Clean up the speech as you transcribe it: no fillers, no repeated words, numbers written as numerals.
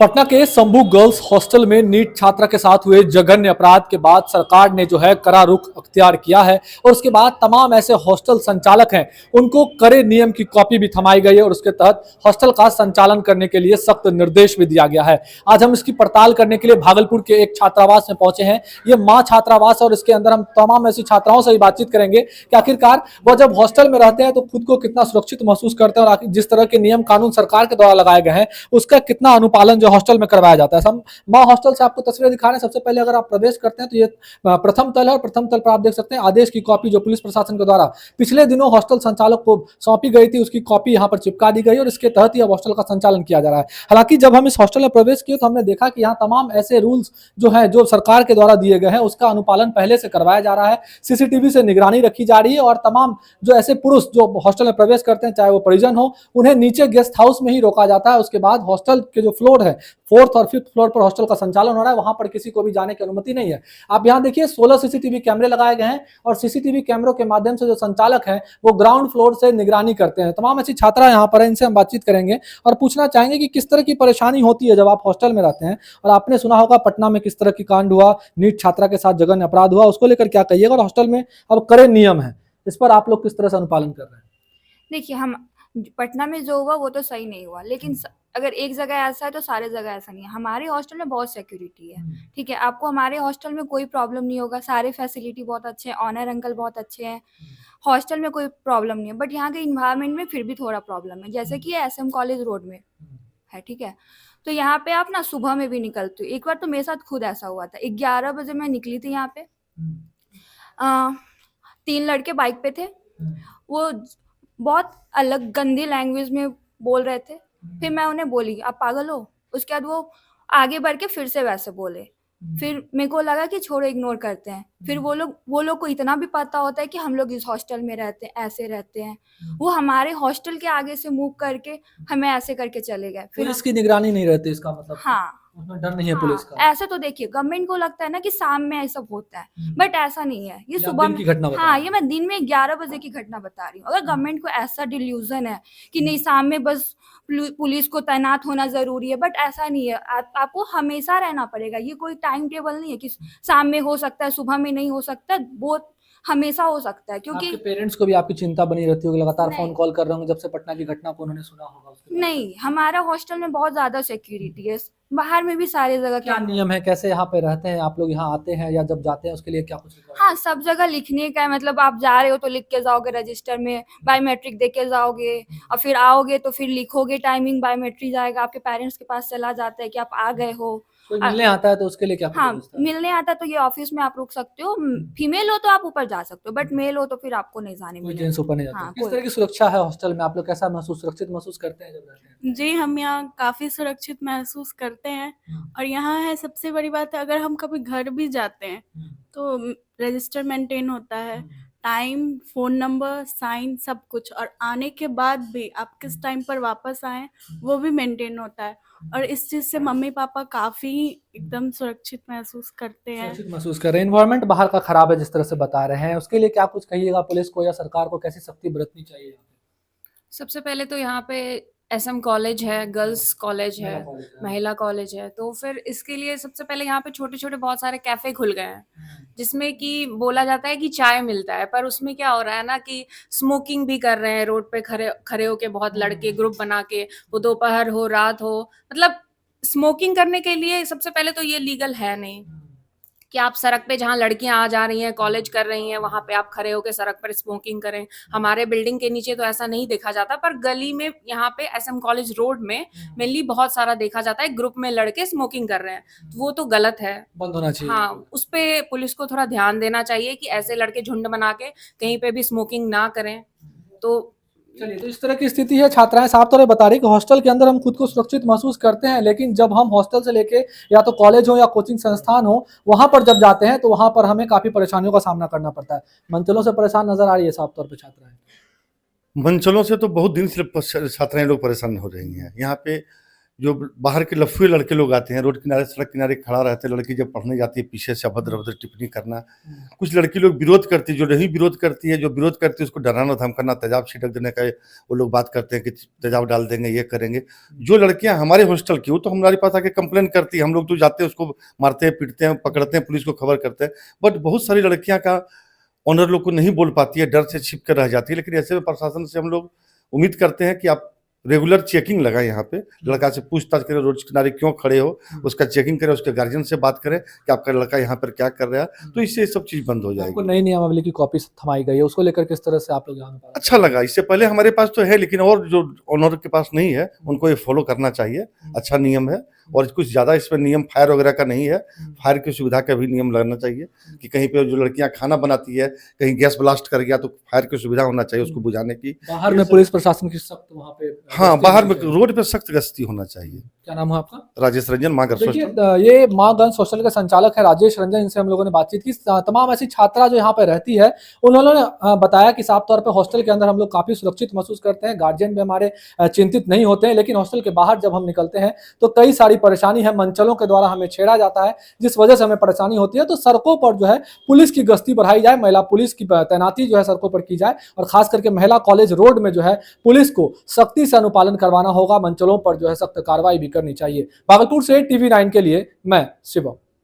पटना के Shambhu girls hostel में NEET छात्रा के साथ हुए जघन्य अपराध के बाद सरकार ने जो है कड़ा रुख अख्तियार किया है और उसके बाद तमाम ऐसे हॉस्टल संचालक हैं उनको कड़े नियम की कॉपी भी थमाई गई है और उसके तहत हॉस्टल का संचालन करने के लिए सख्त निर्देश भी दिया गया है। आज हम इसकी पड़ताल करने के लिए भागलपुर के एक छात्रावास में पहुंचे हैं। ये माँ छात्रावास और इसके अंदर हम तमाम ऐसी छात्राओं से ही बातचीत करेंगे कि आखिरकार वह जब हॉस्टल में रहते हैं तो खुद को कितना सुरक्षित महसूस करते हैं और आखिर जिस तरह के नियम कानून सरकार के द्वारा लगाए गए हैं उसका कितना अनुपालन जो हॉस्टल में करवाया जाता है। हम माँ हॉस्टल से आपको तस्वीरें दिखा रहे हैं। सबसे पहले अगर आप प्रवेश करते हैं तो ये प्रथम तल है और प्रथम तल पर आप देख सकते हैं आदेश की कॉपी जो पुलिस प्रशासन के द्वारा पिछले दिनों हॉस्टल संचालक को सौंपी गई थी, उसकी कॉपी यहाँ पर चिपका दी गई और इसके तहत ही अब हॉस्टल का संचालन किया जा रहा है। हालांकि जब हम इस हॉस्टल में प्रवेश किए तो हमने देखा कि यहाँ तमाम ऐसे रूल्स जो है जो सरकार के द्वारा दिए गए हैं उसका अनुपालन पहले से करवाया जा रहा है। सीसीटीवी से निगरानी रखी जा रही है और तमाम जो ऐसे पुरुष जो हॉस्टल में प्रवेश करते हैं चाहे वो परिजन हो उन्हें नीचे गेस्ट हाउस में ही रोका जाता है। उसके बाद हॉस्टल के जो फ्लोर है 4th और 5th फ्लोर पर हॉस्टल का संचालन हो रहा है, वहां पर किसी को भी जाने की अनुमति नहीं है। आप यहां देखिए 16 सीसीटीवी कैमरे लगाए गए हैं और सीसीटीवी कैमरों के माध्यम से जो संचालक हैं वो ग्राउंड फ्लोर से निगरानी करते हैं। तमाम ऐसी छात्रा यहाँ पर है, इनसे हम बातचीत करेंगे और पूछना चाहेंगे कि किस तरह की परेशानी होती है जब आप हॉस्टल में रहते हैं। और आपने सुना होगा पटना में किस तरह की कांड हुआ, नीट छात्रा के साथ जघन्य अपराध हुआ, उसको लेकर क्या कहिएगा और हॉस्टल में अब कड़े नियम है, इस पर आप लोग किस तरह से अनुपालन कर रहे हैं? देखिए, हम पटना में जो हुआ वो तो सही नहीं हुआ, लेकिन अगर एक जगह ऐसा है तो सारे जगह ऐसा नहीं है। हमारे हॉस्टल में बहुत सिक्योरिटी है, ठीक है। आपको हमारे हॉस्टल में कोई प्रॉब्लम नहीं होगा, सारे फैसिलिटी बहुत अच्छे हैं, ऑनर अंकल बहुत अच्छे हैं, हॉस्टल में कोई प्रॉब्लम नहीं है। बट यहाँ के इन्वायरमेंट में फिर भी थोड़ा प्रॉब्लम है, जैसे कि SM कॉलेज रोड में है, ठीक है। तो यहाँ पे आप ना सुबह में भी निकलते हो। एक बार तो मेरे साथ खुद ऐसा हुआ था, 11 बजे मैं निकली थी यहाँ पे, 3 लड़के बाइक पे थे, वो बहुत अलग गंदी लैंग्वेज में बोल रहे थे। फिर मैं उन्हें बोली आप पागल हो, उसके बाद वो आगे बढ़ के फिर से वैसे बोले। फिर मेरे को लगा कि छोड़ो, इग्नोर करते हैं। फिर वो लोग को इतना भी पता होता है कि हम लोग इस हॉस्टल में रहते हैं, ऐसे रहते हैं। वो हमारे हॉस्टल के आगे से मूव करके हमें ऐसे करके चले गए। फिर पुलिस की निगरानी नहीं रहती इसका मतलब? हाँ, उसमें डर नहीं है पुलिस का? ऐसा तो देखिए गवर्नमेंट को लगता है ना कि शाम में ऐसा होता है, बट ऐसा नहीं है। ये सुबह दिन की घटना बता हाँ, ये मैं दिन में 11 बजे की घटना बता रही हूँ। अगर गवर्नमेंट को ऐसा डिल्यूजन है कि नहीं शाम में बस पुलिस को तैनात होना जरूरी है, बट ऐसा नहीं है। आपको हमेशा रहना पड़ेगा। ये कोई टाइम टेबल नहीं है कि शाम में हो सकता है, सुबह में नहीं हो सकता, बहुत हमेशा हो सकता है। क्योंकि आपके पेरेंट्स को भी आपकी चिंता बनी रहती होगी, लगातार फोन कॉल कर रहे होंगे जब से पटना की घटना को उन्होंने सुना होगा उसके बाद? नहीं, हमारा हॉस्टल में बहुत ज्यादा सिक्योरिटी है, बाहर में भी सारी जगह क्या नियम है, कैसे यहाँ पे रहते हैं आप लोग, यहाँ आते हैं या जब जाते हैं उसके लिए क्या कुछ? हाँ, सब जगह लिखने का है। मतलब आप जा रहे हो तो लिख के जाओगे, रजिस्टर में बायोमेट्रिक दे के जाओगे और फिर आओगे तो फिर लिखोगे, टाइमिंग बायोमेट्रिक जाएगा, आपके पेरेंट्स के पास चला जाता है कि आप आ गए हो। कोई मिलने आता है तो उसके लिए क्या हाँ, व्यवस्था है? मिलने आता है तो ये ऑफिस में आप रुक सकते हो। फीमेल हो तो आप ऊपर जा सकते हो, बट मेल हो तो फिर आपको नहीं जाने कोई मिलेगा। जेंट्स ऊपर नहीं जाता? हाँ, किस तरह की सुरक्षा है हॉस्टल में? आप लोग कैसा महसूस, सुरक्षित महसूस करते हैं जब रहते हैं? जी, हम यहाँ काफ़ी सुरक्षित महसूस करते हैं। और यहाँ है सबसे बड़ी बात है, अगर हम कभी घर भी जाते हैं तो रजिस्टर मेंटेन होता है, टाइम, फ़ोन नंबर, साइन सब कुछ। और आने के बाद भी आप किस टाइम पर वापस आएँ वो भी मेंटेन होता है। और इस चीज़ से मम्मी-पापा काफ़ी एकदम सुरक्षित महसूस करते हैं। सुरक्षित महसूस कर रहे हैं। एनवायरनमेंट बाहर का खराब है जिस तरह से बता रहे हैं, उसके लिए क्या कुछ कहिएगा पुलिस को या सरकार को, कैसी सख्ती बरतनी चाहिए? सबसे पहले तो यहाँ पे SM कॉलेज है, गर्ल्स कॉलेज है, महिला कॉलेज है, तो फिर इसके लिए सबसे पहले यहाँ पे छोटे-छोटे बहुत सारे कैफ़े खुल गए हैं, जिसमें कि बोला जाता है कि चाय मिलता है, पर उसमें क्या हो रहा है ना कि स्मोकिंग भी कर रहे हैं रोड पे खड़े खड़े होके बहुत लड़के ग्रुप बना के, वो दोपहर हो, रात हो, मतलब स्मोकिंग करने के लिए सबसे पहले तो ये लीगल है नहीं कि आप सड़क पे जहाँ लड़कियां आ जा रही हैं, कॉलेज कर रही हैं, वहाँ पे आप खड़े होकर सड़क पर स्मोकिंग करें। हमारे बिल्डिंग के नीचे तो ऐसा नहीं देखा जाता, पर गली में यहाँ पे SM कॉलेज रोड में मेनली बहुत सारा देखा जाता है, ग्रुप में लड़के स्मोकिंग कर रहे हैं, तो वो तो गलत है, बंद होना चाहिए। हाँ, उस पे पुलिस को थोड़ा ध्यान देना चाहिए कि ऐसे लड़के झुंड बना के कहीं पे भी स्मोकिंग ना करें। तो चलिए, तो इस तरह की स्थिति है। छात्राएं साफ तौर पे बता रही कि हॉस्टल के अंदर हम खुद को सुरक्षित महसूस करते हैं, लेकिन जब हम हॉस्टल से लेके या तो कॉलेज हो या कोचिंग संस्थान हो वहां पर जब जाते हैं तो वहां पर हमें काफी परेशानियों का सामना करना पड़ता है। मंचलों से परेशान नजर आ रही है साफ तौर पर छात्राएं। मंचलों से तो बहुत दिन से छात्राएं लोग परेशान हो रही हैं। यहाँ पे जो बाहर के लफुए लड़के लोग आते हैं, रोड किनारे सड़क किनारे खड़ा रहते हैं, लड़की जब पढ़ने जाती है पीछे से अभद्र अभद्र टिप्पणी करना। कुछ लड़की लोग विरोध करती है, जो नहीं विरोध करती है, जो विरोध करती है उसको डराना धमकाना, तेजाब छिड़क देने का वो लोग बात करते हैं कि तेजाब डाल देंगे, ये करेंगे। जो लड़कियां हमारे हॉस्टल की, वो तो हमारे पास आके कंप्लेन करती है, हम लोग तो जाते हैं उसको मारते हैं, पीटते हैं, पकड़ते हैं, पुलिस को खबर करते हैं। बट बहुत सारी लड़कियां का ऑनर लोग को नहीं बोल पाती है, डर से छिप कर रह जाती है। लेकिन ऐसे में प्रशासन से हम लोग उम्मीद करते हैं कि आप रेगुलर चेकिंग लगाएं, यहाँ पे लड़का से पूछताछ करें, रोड किनारे क्यों खड़े हो, उसका चेकिंग करें, उसके गार्जियन से बात करें कि आपका लड़का यहाँ पर क्या कर रहा है, तो इससे सब चीज़ बंद हो आपको जाएगी। नई नियमावली की कॉपी थमाई गई है, उसको लेकर किस तरह से आप लोग यहाँ पे अच्छा लगा, इससे पहले हमारे पास तो है, लेकिन और जो ऑनर के पास नहीं है उनको ये फॉलो करना चाहिए। अच्छा नियम है, और कुछ ज़्यादा इसमें नियम फायर वगैरह का नहीं है। फायर की सुविधा का भी नियम लगना चाहिए कि कहीं पे जो लड़कियां खाना बनाती है, कहीं गैस ब्लास्ट कर गया तो फायर की सुविधा होना चाहिए उसको बुझाने की। बाहर में पुलिस प्रशासन की सख्त वहाँ पे हाँ, गश्ती बाहर होनी में चाहिए। रोड पे सख्त गश्ती होना चाहिए। क्या नाम है आपका? राजेश रंजन, माँ गर्ल्स देखिए हॉस्टल। ये माँ गर्ल्स हॉस्टल के संचालक है राजेश रंजन, इनसे हम लोगों ने बातचीत की। तमाम ऐसी छात्रा जो यहाँ पे रहती है, उन्होंने बताया कि साफ तौर पे हॉस्टल के अंदर हम लोग काफी सुरक्षित महसूस करते हैं, गार्जियन भी हमारे चिंतित नहीं होते हैं। लेकिन हॉस्टल के बाहर जब हम निकलते हैं तो कई सारी परेशानी है, मंचलों के द्वारा हमें छेड़ा जाता है, जिस वजह से हमें परेशानी होती है। तो सड़कों पर जो है पुलिस की गश्ती बढ़ाई जाए, महिला पुलिस की तैनाती जो है सड़कों पर की जाए, और खास करके महिला कॉलेज रोड में जो है पुलिस को सख्ती से अनुपालन करवाना होगा, मंचलों पर जो है सख्त कार्रवाई भी करनी चाहिए। भागलपुर से TV9 के लिए मैं शिवम।